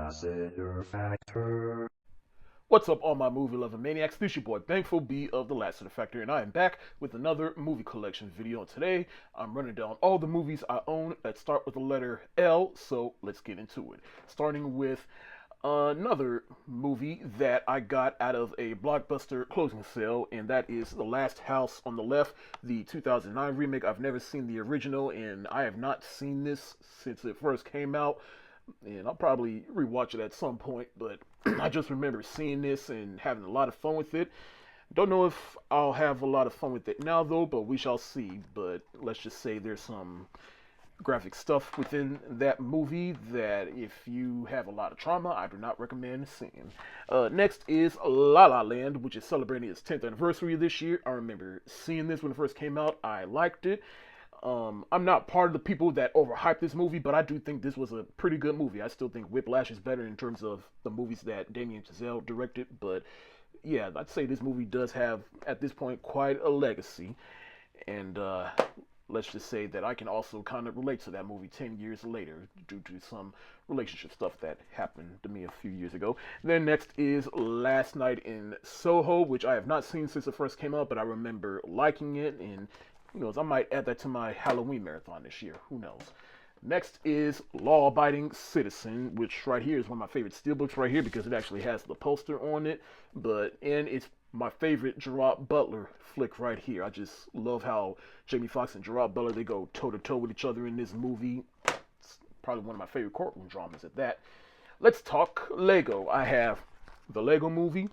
Lassiter Factor. What's up, all my movie-loving maniacs? This your boy, Thankful B of the Lassiter Factor, and I am back with another movie collection video. And today, I'm running down all the movies I own that start with the letter L, so let's get into it. Starting with another movie that I got out of a Blockbuster closing sale, and that is The Last House on the Left, the 2009 remake. I've never seen the original, and I have not seen this since it first came out. And I'll probably rewatch it at some point, but I just remember seeing this and having a lot of fun with it. Don't know if I'll have a lot of fun with it now, though, but we shall see. But let's just say there's some graphic stuff within that movie that if you have a lot of trauma, I do not recommend seeing. Next is La La Land, which is celebrating its 10th anniversary this year. I remember seeing this when it first came out. I liked it. I'm not part of the people that overhype this movie, but I do think this was a pretty good movie. I still think Whiplash is better in terms of the movies that Damien Chazelle directed, but yeah, I'd say this movie does have, at this point, quite a legacy. And let's just say that I can also kind of relate to that movie 10 years later due to some relationship stuff that happened to me a few years ago. Then next is Last Night in Soho, which I have not seen since it first came out, but I remember liking it, and who knows, I might add that to my Halloween marathon this year. Who knows? Next is Law Abiding Citizen, which right here is one of my favorite steelbooks right here because it actually has the poster on it. And it's my favorite Gerard Butler flick right here. I just love how Jamie Foxx and Gerard Butler, they go toe to toe with each other in this movie. It's probably one of my favorite courtroom dramas at that. Let's talk Lego. I have the Lego Movie,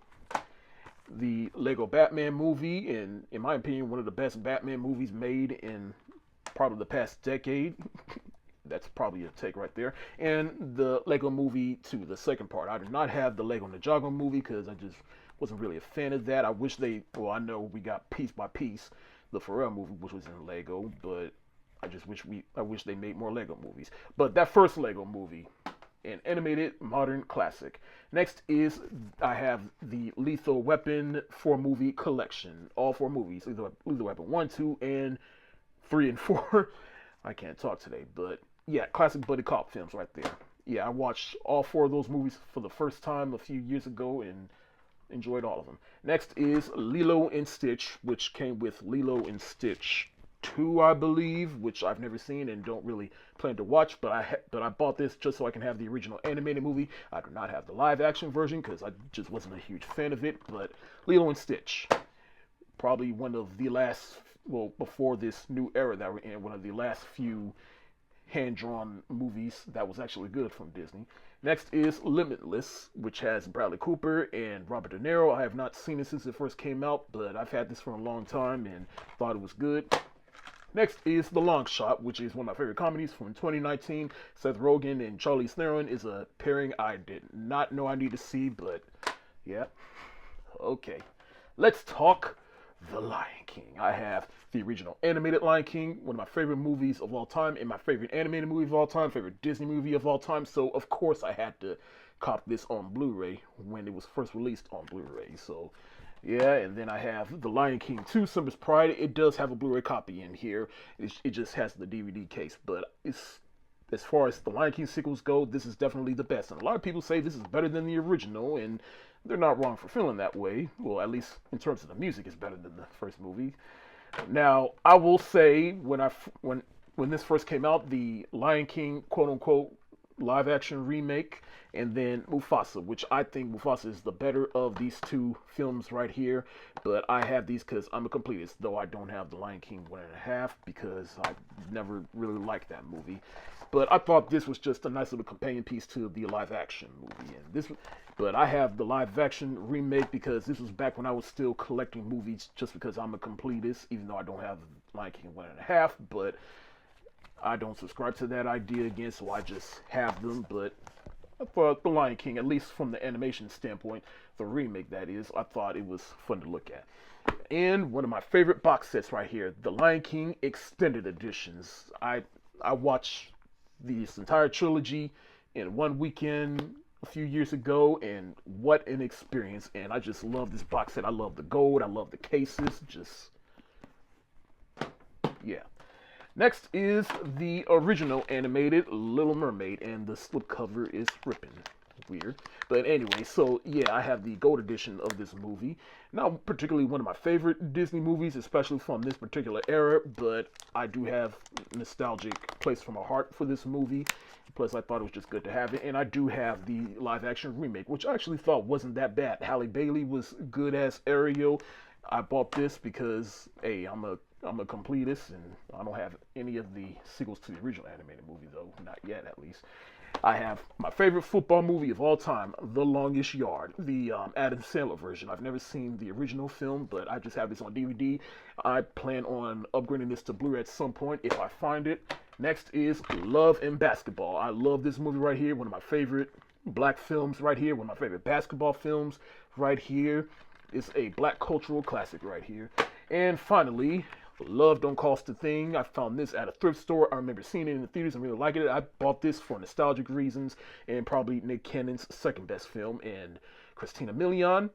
the Lego Batman movie, and in my opinion, one of the best Batman movies made in probably the past decade. That's probably a take right there. And the Lego Movie 2, the second part. I do not have the Lego Ninjago movie because I just wasn't really a fan of that. I wish I know we got Piece by Piece, the Pharrell movie, which was in Lego, but I wish they made more Lego movies. But that first Lego movie, an animated modern classic. Next is I have the Lethal Weapon 4-movie collection. All 4 movies, Lethal Weapon 1, 2, and 3 and 4. I can't talk today, but yeah, classic buddy cop films right there. Yeah, I watched all 4 of those movies for the first time a few years ago and enjoyed all of them. Next is Lilo and Stitch, which came with Lilo and Stitch 2, I believe, which I've never seen and don't really plan to watch, but I bought this just so I can have the original animated movie. I do not have the live action version because I just wasn't a huge fan of it, but Lilo and Stitch, probably one of the last, well, before this new era that we're in, one of the last few hand-drawn movies that was actually good from Disney. Next is Limitless, which has Bradley Cooper and Robert De Niro. I have not seen it since it first came out, but I've had this for a long time and thought it was good. Next is The Long Shot, which is one of my favorite comedies from 2019. Seth Rogen and Charlize Theron is a pairing I did not know I need to see, but yeah, okay. Let's talk The Lion King. I have the original animated Lion King, one of my favorite movies of all time, and my favorite animated movie of all time, favorite Disney movie of all time, so of course I had to cop this on Blu-ray when it was first released on Blu-ray, so yeah. And then I have The Lion King 2, Simba's Pride. It does have a Blu-ray copy in here. It just has the DVD case. But as far as the Lion King sequels go, this is definitely the best. And a lot of people say this is better than the original, and they're not wrong for feeling that way. Well, at least in terms of the music, it's better than the first movie. Now, I will say when this first came out, the Lion King quote unquote live action remake, and then Mufasa, which I think Mufasa is the better of these 2 films right here. But I have these because I'm a completist, though I don't have the Lion King 1.5 because I never really liked that movie. But I thought this was just a nice little companion piece to the live action movie. But I have the live action remake because this was back when I was still collecting movies just because I'm a completist, even though I don't have Lion King 1.5. But I don't subscribe to that idea again, so I just have them. But I thought The Lion King, at least from the animation standpoint, the remake that is, I thought it was fun to look at. And one of my favorite box sets right here, The Lion King Extended Editions. I watched this entire trilogy in one weekend a few years ago, and what an experience. And I just love this box set. I love the gold, I love the cases, just yeah. Next is the original animated Little Mermaid, and the slipcover is ripping. weird. But anyway, so yeah, I have the gold edition of this movie. Not particularly one of my favorite Disney movies, especially from this particular era, but I do have nostalgic place from my heart for this movie. Plus, I thought it was just good to have it. And I do have the live action remake, which I actually thought wasn't that bad. Halle Bailey was good as Ariel. I bought this because, hey, I'm a completist, and I don't have any of the sequels to the original animated movie, though. Not yet, at least. I have my favorite football movie of all time, The Longest Yard, the Adam Sandler version. I've never seen the original film, but I just have this on DVD. I plan on upgrading this to Blu-ray at some point if I find it. Next is Love and Basketball. I love this movie right here, one of my favorite black films right here, one of my favorite basketball films right here. It's a black cultural classic right here. And finally, Love Don't Cost a Thing. I found this at a thrift store. I remember seeing it in the theaters and really liking it. I bought this for nostalgic reasons and probably Nick Cannon's second best film. And Christina Milian,